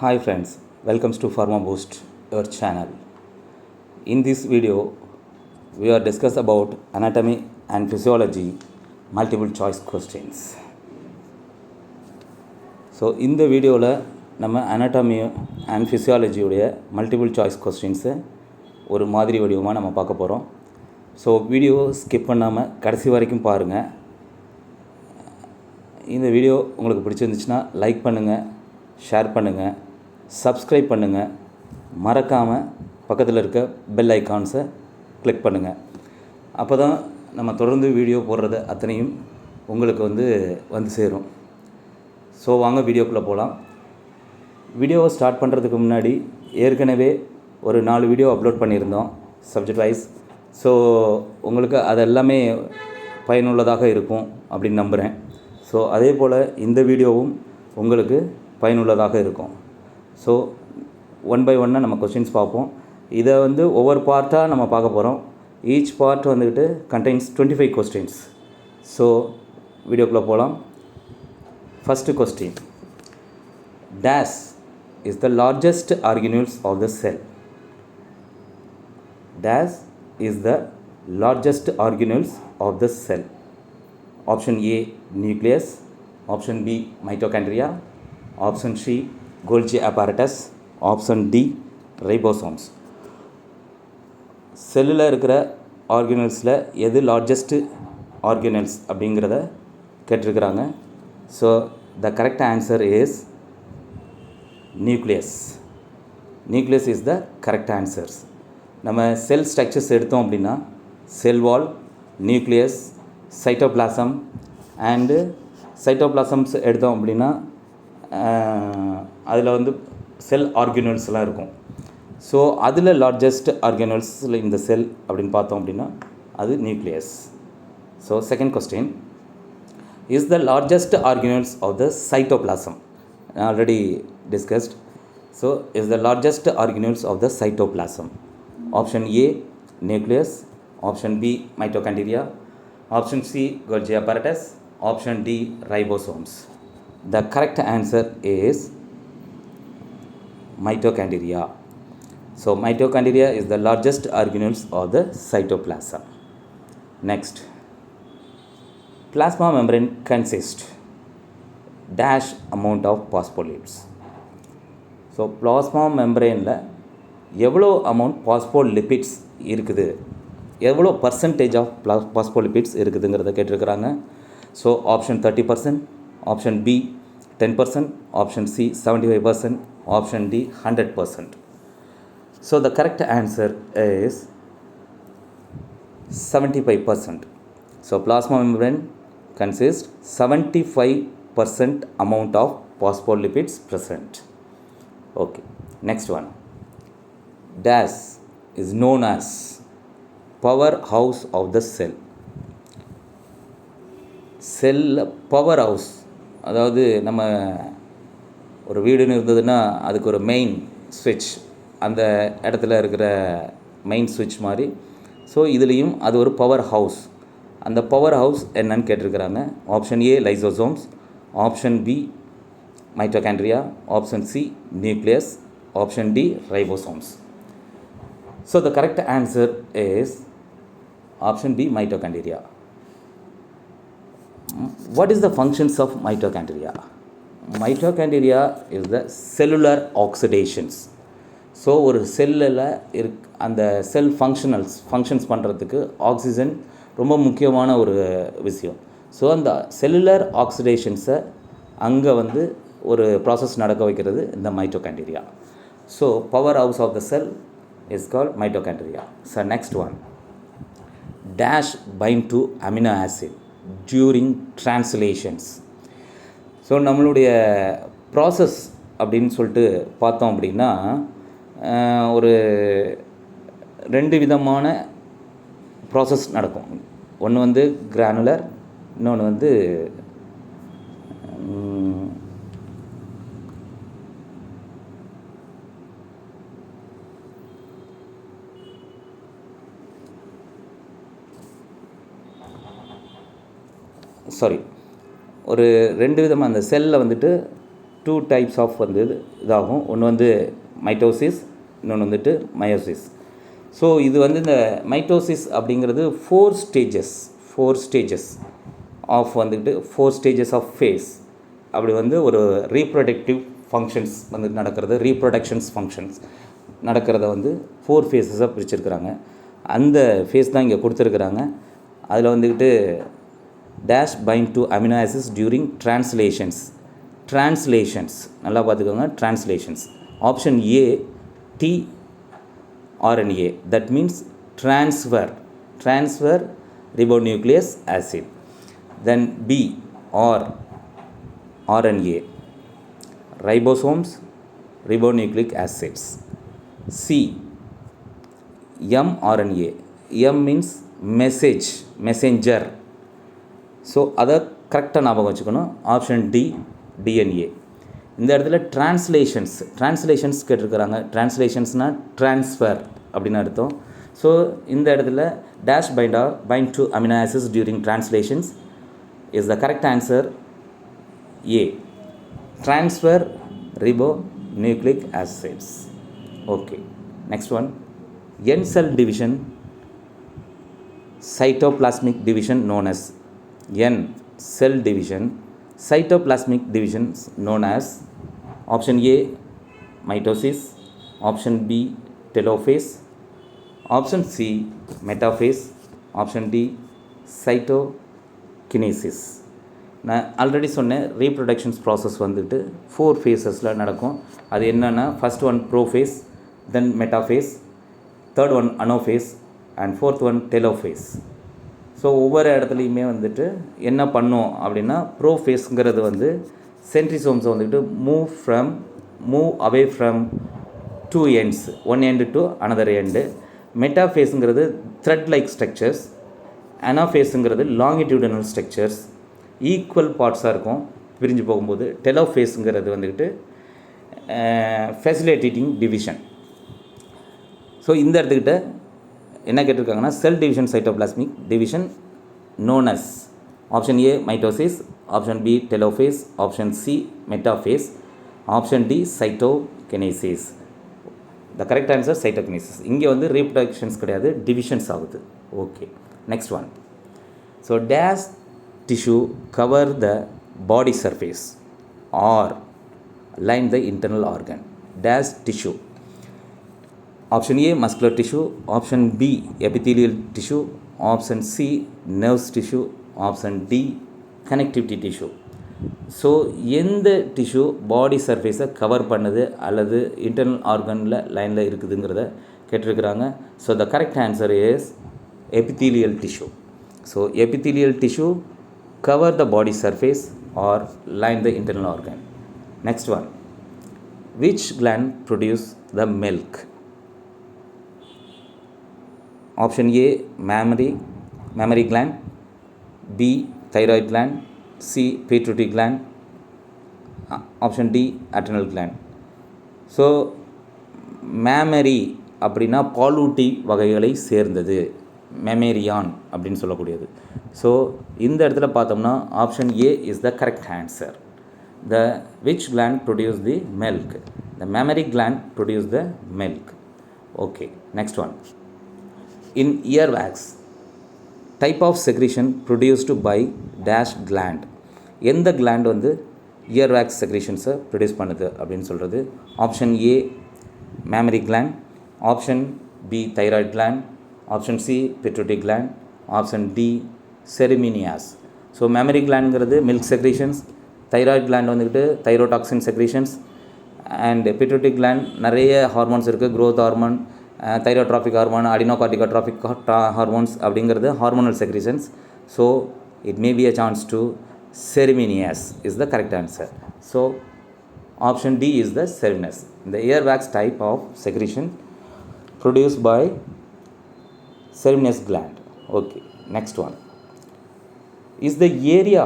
Hi friends, welcome to Pharma Boost, your channel. In this video, we are discuss about anatomy and physiology multiple choice questions. So in the video நம்ம anatomy and physiology உடைய multiple choice questions ஒரு மாதிரி வடிவமா நம்ம பார்க்க போறோம். So video skip பண்ணாம கடைசி வரைக்கும் பாருங்க. இந்த வீடியோ உங்களுக்கு பிடிச்சிருந்துச்சுனா லைக் பண்ணுங்க, ஷேர் பண்ணுங்க, சப்ஸ்கிரைப் பண்ணுங்க, மறக்காம பக்கத்துல இருக்க பெல் ஐகான்ஸை கிளிக் பண்ணுங்க. அப்பதான் நம்ம தொடர்ந்து வீடியோ போடுறது அத்தனையும் உங்களுக்கு வந்து சேரும். ஸோ வாங்க வீடியோக்குள்ளே போகலாம். வீடியோவை ஸ்டார்ட் பண்ணுறதுக்கு முன்னாடி ஏற்கனவே ஒரு 4 வீடியோ அப்லோட் பண்ணியிருந்தோம் சப்ஜெக்ட் வைஸ். ஸோ உங்களுக்கு அதெல்லாமே பயனுள்ளதாக இருக்கும் அப்படின்னு நம்புகிறேன். ஸோ அதே போல் இந்த வீடியோவும் உங்களுக்கு பயனுள்ளதாக இருக்கும். ஸோ ஒன் பை ஒன்னாக நம்ம கொஸ்டின்ஸ் பார்ப்போம். இதை ஒவ்வொரு பார்ட்டாக நம்ம பார்க்க போகிறோம். Each part contains 25 questions. So வீடியோக்குள்ளே போகலாம். First question, dash is the largest organelles of the cell. Dash is the largest organelles of the cell. Option A, nucleus. Option B, mitochondria. Option C, Golgi apparatus. Option D, ribosomes. செல்லில் இருக்கிற ஆர்கனல்ஸில் எது largest organelles அப்படிங்கிறத கேட்டிருக்கிறாங்க. So the correct answer is nucleus. Nucleus is the correct answers. நம்ம செல் structures எடுத்தோம் அப்படின்னா செல் வால், nucleus, cytoplasm and சைட்டோபிளாசம்ஸ் எடுத்தோம் அப்படின்னா அதில் செல் ஆர்கனல்ஸ்லாம் இருக்கும். ஸோ அதில் லார்ஜஸ்ட் ஆர்கனல்ஸில் இந்த செல் அப்படின்னு பார்த்தோம் அப்படின்னா அது nucleus. So second question, is the largest organelles of the cytoplasm. Already discussed. So is the largest organelles of the cytoplasm. Option A, nucleus. Option B, mitochondria. Option C, Golgi apparatus. Option D, ribosomes. The correct answer is mitochondria. So mitochondria is the largest organelles of the cytoplasm. Next, plasma membrane consists dash amount of phospholipids. So plasma membrane la எவ்வளோ amount phospholipids இருக்குது, எவ்வளோ percentage of phospholipids இருக்குதுங்கிறத கேட்டிருக்கிறாங்க. So option 30%, option B 10%, option C 75%, option D 100%. So the correct answer is 75%. So plasma membrane consist 75% amount of phospholipids present. Okay, next one. Dash is known as powerhouse of the cell. Sell power house, அதாவது நம்ம ஒரு வீடுன்னு இருந்ததுன்னா அதுக்கு ஒரு main ஸ்விட்ச், அந்த இடத்துல இருக்கிற மெயின் ஸ்விட்ச் மாதிரி. ஸோ இதுலேயும் அது ஒரு பவர் ஹவுஸ். அந்த பவர் ஹவுஸ் என்னன்னு கேட்டிருக்கிறாங்க. Option A, lysosomes. Option B, mitochondria. Option C, nucleus. Option D, ribosomes. So the correct answer is option B, mitochondria. What is the functions of mitochondria? Mitochondria is the cellular oxidations. So ஒரு செல்லில் அந்த செல் functions பண்ணுறதுக்கு oxygen ரொம்ப முக்கியமான ஒரு விஷயம். So அந்த cellular ஆக்சிடேஷன்ஸை அங்கே ஒரு ப்ராசஸ் நடக்க வைக்கிறது இந்த mitochondria. So power house of the cell is called mitochondria. So next one, dash bind to amino acid during translations. So நம்மளுடைய ப்ராசஸ் அப்படின்னு சொல்லிட்டு பார்த்தோம் அப்படின்னா ஒரு 2 விதமான ப்ராசஸ் நடக்கும். ஒன்று கிரானுலர், இன்னொன்று ஒரு 2 விதமாக அந்த செல்லில் 2 டைப்ஸ் ஆஃப் வந்து இதாகும். ஒன்று வந்து மைட்டோசிஸ், இன்னொன்று வந்துட்டு மயோசிஸ். ஸோ இது வந்து இந்த மைட்டோசிஸ் அப்படிங்கிறது 4 ஸ்டேஜஸ் ஆஃப் வந்துட்டு 4 ஸ்டேஜஸ் ஆஃப் ஃபேஸ். அப்படி வந்து ஒரு ரீப்ரொடக்டிவ் ஃபங்க்ஷன்ஸ் வந்து நடக்கிறது, ரீப்ரொடக்ஷன்ஸ் ஃபங்க்ஷன்ஸ் நடக்கிறத வந்து 4 ஃபேஸஸாக பிரிச்சிருக்கிறாங்க. அந்த ஃபேஸ் தான் இங்கே கொடுத்துருக்குறாங்க. அதில் வந்துக்கிட்டு dash bind to amino acids during translations நல்லா பார்த்துக்கோங்க. Translations. Option A tRNA, that means transfer ribonucleic acid. Then B or RNA, ribosomes ribonucleic acids. C mRNA, M means messenger. So அதை கரெக்டாக ஞாபகம் வச்சுக்கணும். Option D DNA. இந்த இடத்துல translations கேட்டிருக்கிறாங்க. ட்ரான்ஸ்லேஷன்ஸ்னால் transfer அப்படின்னு அர்த்தம். ஸோ இந்த இடத்துல dash bind to amino acids during translations is the correct answer A, transfer ribonucleic acids. Okay, next one. N cell division, cytoplasmic division known as N cell division, cytoplasmic divisions known as option A mitosis, option B telophase, option C metaphase, option D cytokinesis. நான் already சொன்னேன், reproductions process வந்துட்டு 4 ஃபேஸஸில் நடக்கும். அது என்னென்னா, first one prophase, then metaphase, third one anaphase and fourth one telophase. So ஒவ்வொரு இடத்துலையுமே வந்துட்டு என்ன பண்ணும் அப்படின்னா, ப்ரோஃபேஸுங்கிறது வந்து சென்ட்ரிசோம்ஸை வந்துட்டு move away from 2 ends, one end to another end. மெட்டாஃபேஸுங்கிறது த்ரெட் லைக் ஸ்ட்ரக்சர்ஸ், அனாஃபேஸுங்கிறது லாங்கிடியூடனல் ஸ்ட்ரக்சர்ஸ், ஈக்குவல் பார்ட்ஸாக இருக்கும் பிரிஞ்சு போகும்போது. டெலோஃபேஸுங்கிறது வந்துக்கிட்டு ஃபெசிலிட்டேட்டிங் டிவிஷன். ஸோ இந்த இடத்துக்கிட்ட என்ன கேட்டிருக்காங்கன்னா, cell division cytoplasmic division known as option A mitosis, option B telophase, option C metaphase, option D cytokinesis. The correct answer cytokinesis. இங்கே வந்து ரீப்ரொடக்ஷன்ஸ் கிடையாது, டிவிஷன்ஸ் ஆகுது. Okay, next one. So dash tissue cover the body surface or line the internal organ. Dash tissue. Option A muscular tissue, option B epithelial tissue, option C nerve tissue, option D connectivity tissue. So எந்த tissue பாடி சர்ஃபேஸை cover பண்ணுது அல்லது internal ஆர்கனில் லைனில் இருக்குதுங்கிறத கேட்டிருக்கிறாங்க. So the correct answer is epithelial tissue. So epithelial tissue cover the body surface or line the internal organ. Next one. Which gland produce the milk? Option A mammary gland, B thyroid gland, C pituitary gland, option D adrenal gland. So mammary அப்படின்னா பாலூட்டி வகைகளை சேர்ந்தது, மெமேரியான் அப்படின்னு சொல்லக்கூடியது. So இந்த இடத்துல பார்த்தோம்னா option A is the correct answer. The which gland produce the milk? The mammary gland produce the milk. Okay, next one. In ear wax type of secretion produced by dash gland. எந்த gland வந்து ear wax செக்ரீஷன்ஸை produce பண்ணுது அப்படின்னு சொல்கிறது? Option A mammary gland, option B thyroid gland, option C pituitary gland, option D ceruminous. So mammary கிளாண்டுங்கிறது milk secretions, thyroid gland வந்துக்கிட்டு thyrotoxin secretions, and pituitary gland நிறைய hormones இருக்குது, growth hormone, thyrotrophic hormone, adrenocorticotrophic hormones அப்படிங்கிறது hormonal secretions. So it may be a chance to ceruminous is the correct answer. So option D is the ceruminous. இந்த ear wax type of secretion produced by cerminous gland. Okay, next one. Is the area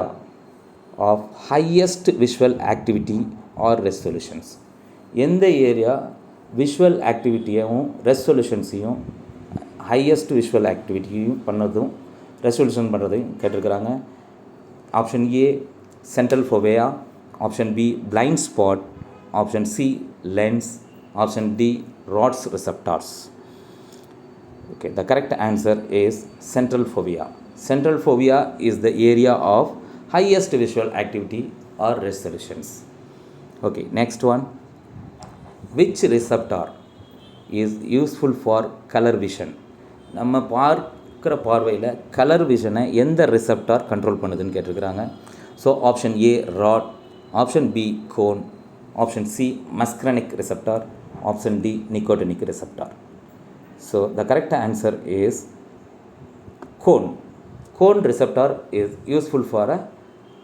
of highest visual activity or resolutions? எந்த area visual ஆக்டிவிட்டியும் ரெசல்யூஷன்ஸையும் highest visual ஆக்டிவிட்டியும் பண்ணதும் resolution பண்ணுறதையும் கேட்டிருக்கிறாங்க. Option A central fovea, option B blind spot, option C lens, option D rod's receptors. Okay, the correct answer is central fovea. Central fovea is the area of highest visual activity or resolutions. Okay, next one. Which receptor is useful for color vision? நம்ம பார்க்குற பார்வையில் colour விஷனை எந்த receptor control பண்ணுதுன்னு கேட்டிருக்கிறாங்க. So option A rod, option B cone, option C muscarinic receptor, option D nicotinic receptor. So the correct answer is cone. Cone receptor is useful for a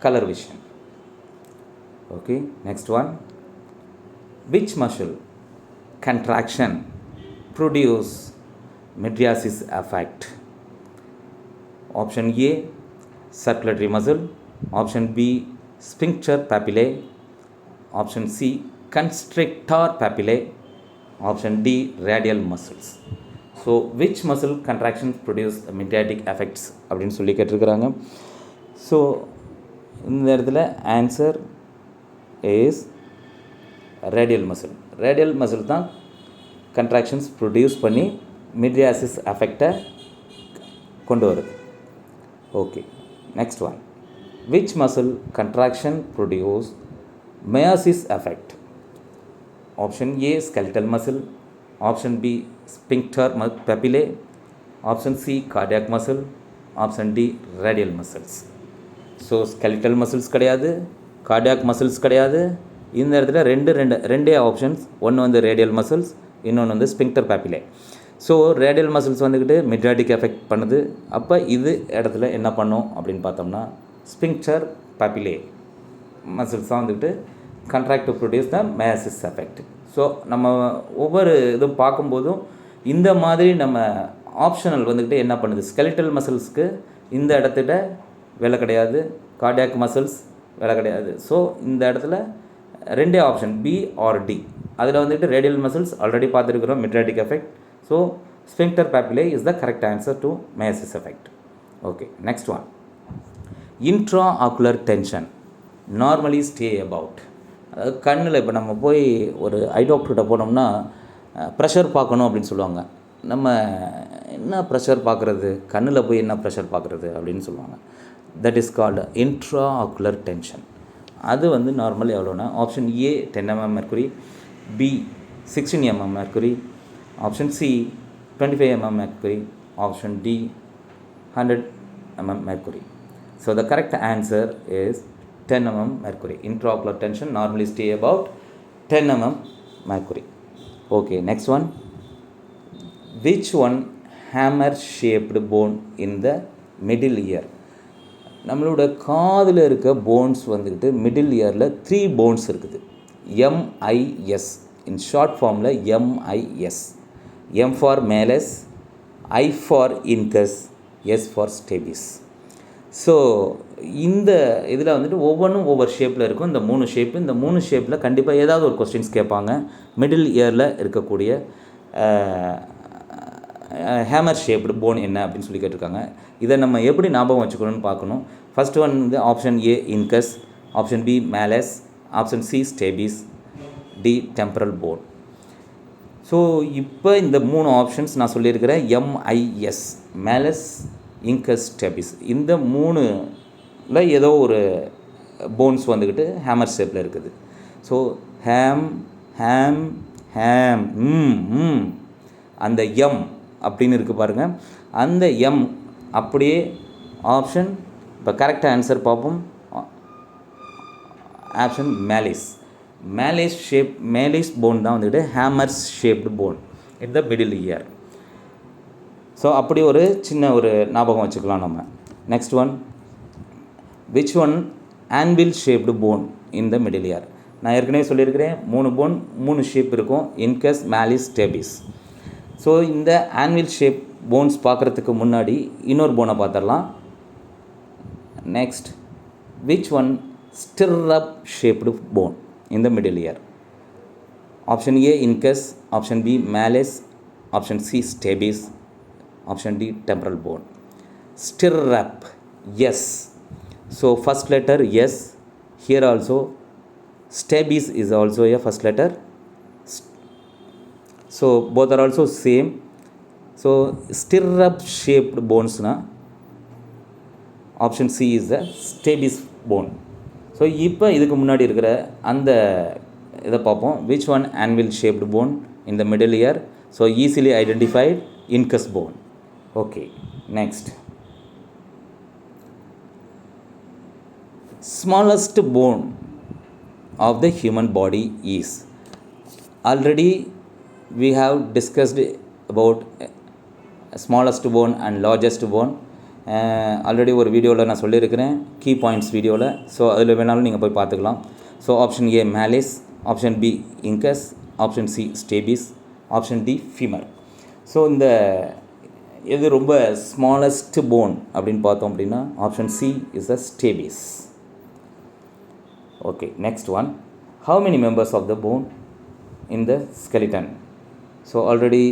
colour vision. Okay, next one. Which muscle contraction produce mydriasis effect? Option A circulatory muscle, option B sphincter papillae, option C constrictor papillae, option D radial muscles. So which muscle contractions produce mydriatic effects அப்படின்னு சொல்லி கேட்டிருக்கிறாங்க. So இந்த இடத்துல answer is radial muscle. Radial muscle தான் contractions produce பண்ணி mydriasis எஃபெக்டை கொண்டு வருது. Okay, next one. Which muscle contraction produce miosis effect? Option A skeletal muscle, option B sphincter pupillae, option C cardiac muscle, option D radial muscles. So skeletal muscles கிடையாது, cardiac muscles கிடையாது. இந்த இடத்துல ரெண்டே options. ஒன்று வந்து radial muscles, இன்னொன்று வந்து sphincter பேப்பிலே. So radial muscles வந்துக்கிட்டு மிட்ரியாட்டிக் எஃபெக்ட் பண்ணுது. அப்போ இது இடத்துல என்ன பண்ணும் அப்படின்னு பார்த்தோம்னா ஸ்பிங்க்டர் பேப்பிலே மசில்ஸ் தான் வந்துக்கிட்டு contract to produce the miosis effect. So நம்ம ஒவ்வொரு இதுவும் பார்க்கும்போதும் இந்த மாதிரி நம்ம ஆப்ஷனல் வந்துக்கிட்டு என்ன பண்ணுது, ஸ்கெலிட்டல் மசில்ஸ்க்கு இந்த இடத்துல வேலை கிடையாது, கார்டியாக் மசில்ஸ் வேலை கிடையாது. ஸோ இந்த இடத்துல ரெண்டே ஆப்ஷன் பி ஆர் டி. அதில் வந்துட்டு ரேடியல் மசில்ஸ் ஆல்ரெடி பார்த்துருக்குறோம் mydriatic effect. So sphincter pupillae is the correct answer to miosis effect. Okay, next one. Intraocular tension normally stay about. அதாவது கண்ணில் இப்போ நம்ம போய் ஒரு ஐ டாக்டர்கிட்ட போனோம்னா ப்ரெஷர் பார்க்கணும் அப்படின்னு சொல்லுவாங்க. நம்ம என்ன ப்ரெஷர் பார்க்குறது, கண்ணில் போய் என்ன ப்ரெஷர் பார்க்குறது அப்படின்னு சொல்லுவாங்க. That is called intraocular tension. அது வந்து நார்மல் எவ்வளோனா option A 10 mm mercury, B 16 mm mercury, option C 25 mm mercury, option D 100 mm mercury. So the correct answer is 10 mm mercury. Intraocular tension normally stay about 10 mm mercury. Okay, next one. Which one hammer shaped bone in the middle ear? நம்மளோட காதில் இருக்க bones வந்துக்கிட்டு middle இயரில் 3 bones இருக்குது. MIS, in short ஃபார்மில் MIS. M for malleus, I for incus, S for stapes. So இந்த இதில் வந்துட்டு ஒவ்வொன்றும் ஒவ்வொரு ஷேப்பில் இருக்கும். இந்த 3 ஷேப்பு, இந்த 3 ஷேப்பில் கண்டிப்பாக ஏதாவது ஒரு கொஸ்டின்ஸ் கேட்பாங்க. மிடில் இயரில் இருக்கக்கூடிய ஹேமர் ஷேப்டு போன் என்ன அப்படின்னு சொல்லி கேட்டிருக்காங்க. இதை நம்ம எப்படி ஞாபகம் வச்சுக்கணும்னு பார்க்கணும். ஃபஸ்ட் ஒன் வந்து option A incus, option B malleus, option C stapes, D temporal bone. So இப்போ இந்த 3 ஆப்ஷன்ஸ் நான் சொல்லியிருக்கிறேன். எம்ஐஎஸ், மேலஸ், இன்கஸ், ஸ்டேபிஸ், இந்த 3ல் ஏதோ ஒரு போன்ஸ் வந்துக்கிட்டு ஹேமர் ஷேப்பில் இருக்குது. ஸோ ஹேம் ஹேம் ஹேம் அந்த எம் அப்படின்னு இருக்குது பாருங்கள். அந்த எம் அப்படியே ஆப்ஷன். இப்போ கரெக்ட் ஆன்சர் பார்ப்போம். Option malice. Malice shape, malice phone தான் வந்துட்டு hammers shaped bone in the middle year. So அப்படி ஒரு சின்ன ஒரு ஞாபகம் வச்சுக்கலாம் நம்ம. Next one. Which one anvil shaped bone in the middle year? நான் ஏற்கனவே சொல்லியிருக்கிறேன் 3 போன் 3 ஷேப் இருக்கும், இன்கஸ், மேலிஸ், ஸ்டேபிஸ். ஸோ இந்த ஆன்வில் ஷேப் போன்ஸ் பார்க்குறதுக்கு முன்னாடி இன்னொரு போனை பார்த்துடலாம். Next. Which one stirrup shaped bone in the middle ear? Option A incus, option B malleus, option C stapes, option D temporal bone. Stirrup, yes. So first letter yes, here also Stebis is also a first letter. So both are also same. So stirrup shaped bones na option C is the stebis bone. So இப்போ இதுக்கு முன்னாடி இருக்கிற அந்த இதை பார்ப்போம். Which one anvil shaped bone in the middle ear? So easily identified, incus bone. Okay, next. Smallest bone of the human body is. Already we have discussed about smallest bone and largest bone. Already ஒரு வீடியோவில் நான் சொல்லியிருக்கிறேன், key points வீடியோவில். So அதில் வேணாலும் நீங்கள் போய் பார்த்துக்கலாம். So option A malleus, option B incus, option C stapes, option D femur. So இந்த எது ரொம்ப ஸ்மாலஸ்ட் போன் அப்படின்னு பார்த்தோம் அப்படின்னா option C is a stapes. Okay, next one. How many members of the bone in the skeleton? So already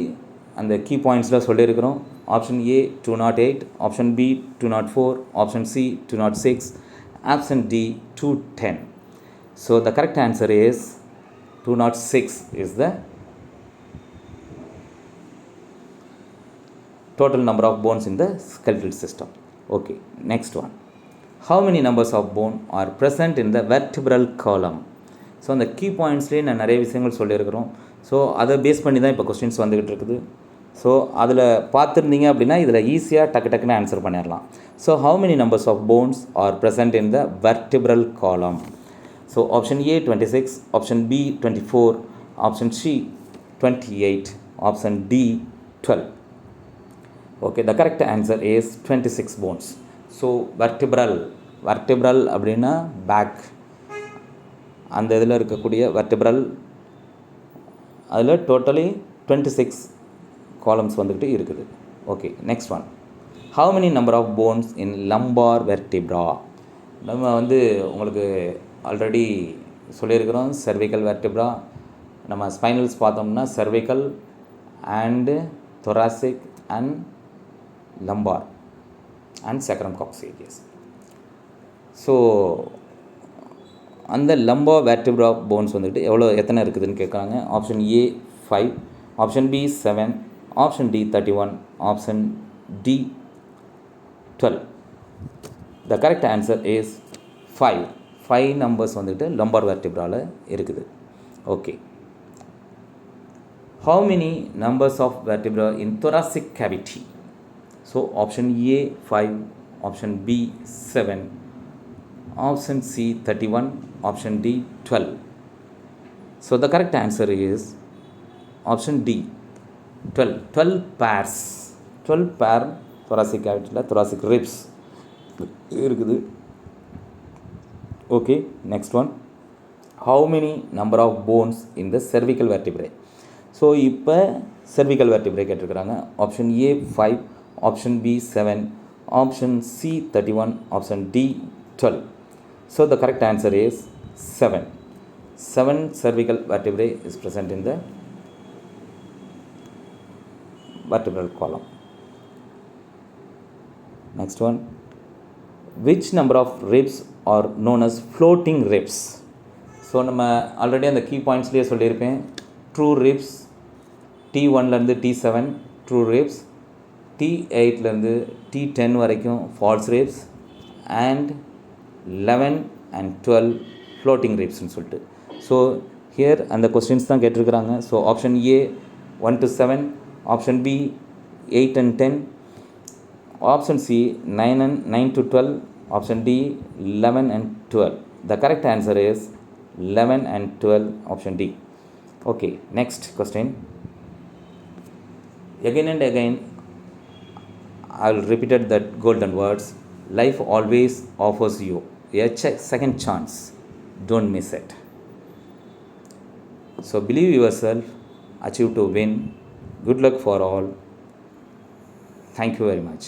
அந்த key பாயிண்ட்ஸில் சொல்லியிருக்கிறோம். Option A 208, option B 204, option C 206, option D 210. So the correct answer is 206 is the total number of bones in the skeletal system. Okay, next one. How many numbers of bone are present in the vertebral column? So அந்த key பாயிண்ட்ஸ்லேயே நான் நிறைய விஷயங்கள் சொல்லியிருக்கிறோம். So அதை base பண்ணி தான் இப்போ questions வந்துக்கிட்டு இருக்குது. ஸோ அதில் பார்த்துருந்தீங்க அப்படின்னா இதில் ஈஸியாக டக்குன்னு ஆன்சர் பண்ணிடலாம். So how many numbers of bones are present in the vertebral column? ஸோ option A 26, option B 24, option C 28, option D 12. Okay, the correct answer is 26 bones. So vertebral அப்படின்னா பேக், அந்த இதில் இருக்கக்கூடிய வெர்டிப்ரல், அதில் totally 26 columns வந்துக்கிட்டு இருக்குது. Okay, next one. How many number of bones in lumbar vertebra? நம்ம வந்து உங்களுக்கு ஆல்ரெடி சொல்லியிருக்கிறோம், cervical வெர்டிப்ரா. நம்ம ஸ்பைனல்ஸ் பார்த்தோம்னா cervical and thoracic and lumbar and sacrum coxageous. So அந்த லம்பா வெர்டிப்ரா போன்ஸ் வந்துட்டு எத்தனை இருக்குதுன்னு கேட்குறாங்க. Option A 5, option B 7, option D 31, option D 12. The correct answer is 5 numbers வந்துட்டு லம்பார் வெர்டிப்ராவில் இருக்குது. Okay, how many numbers of vertebra in thoracic cavity? So option A 5, option B 7, option C 31, option D 12. So the correct answer is option D 12 pairs. 12 pair thoracic cavityல thoracic ribs இருக்குது. Okay, next one. How many number of bones in the cervical vertebrae? So இப்போ cervical vertebrae கேட்டிருக்கிறாங்க. Option A 5, option B 7, option C 31, option D 12. So the correct answer is 7 cervical vertebrae is present in the vertebral column. Next one. Which number of ribs are known as floating ribs? So நம்ம already அந்த key பாயிண்ட்ஸ்லேயே சொல்லியிருப்பேன். True ribs T1லேருந்து T7 true ribs, T8லேருந்து T10 வரைக்கும் false ribs, and 11 and 12 floating ரிப்ஸ்ன்னு சொல்லிட்டு. So here அந்த கொஸ்டின்ஸ் தான் கேட்டிருக்கிறாங்க. So option A 1 to 7, option B 8 and 10, option C 9 to 12, option D 11 and 12. The correct answer is 11 and 12, option D. Okay, next question. Again and again I will repeat that golden words. Life always offers you a second chance. Don't miss it. So believe yourself, achieve to win. Good luck for all. Thank you very much.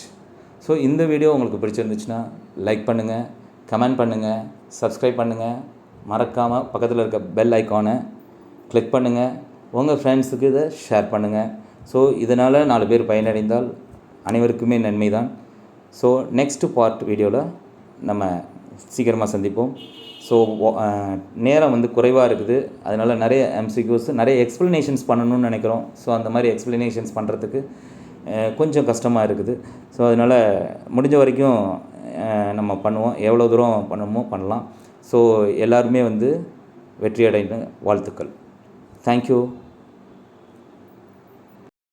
So இந்த video உங்களுக்கு பிடிச்சிருந்துச்சுன்னா like பண்ணுங்கள், comment பண்ணுங்கள், subscribe பண்ணுங்கள், மறக்காமல் பக்கத்தில் இருக்க bell ஐக்கானை கிளிக் பண்ணுங்கள், உங்கள் ஃப்ரெண்ட்ஸுக்கு இதை ஷேர் பண்ணுங்கள். ஸோ இதனால் 4 பேர் பயனடைந்தால் அனைவருக்குமே நன்மை தான். ஸோ நெக்ஸ்ட் பார்ட் வீடியோவில் நம்ம சீக்கிரமாக சந்திப்போம். ஸோ நேரம் வந்து குறைவாக இருக்குது. அதனால் நிறைய எம்சிக்யூஸ், நிறைய எக்ஸ்ப்ளனேஷன்ஸ் பண்ணணும்னு நினைக்கிறோம். ஸோ அந்த மாதிரி எக்ஸ்ப்ளனேஷன்ஸ் பண்ணுறதுக்கு கொஞ்சம் கஷ்டமாக இருக்குது. ஸோ அதனால் முடிஞ்ச வரைக்கும் நம்ம பண்ணுவோம். எவ்வளோ தூரம் பண்ணணுமோ பண்ணலாம். ஸோ எல்லாருமே வந்து வெற்றியடைந்த வாழ்த்துக்கள். தேங்க்யூ.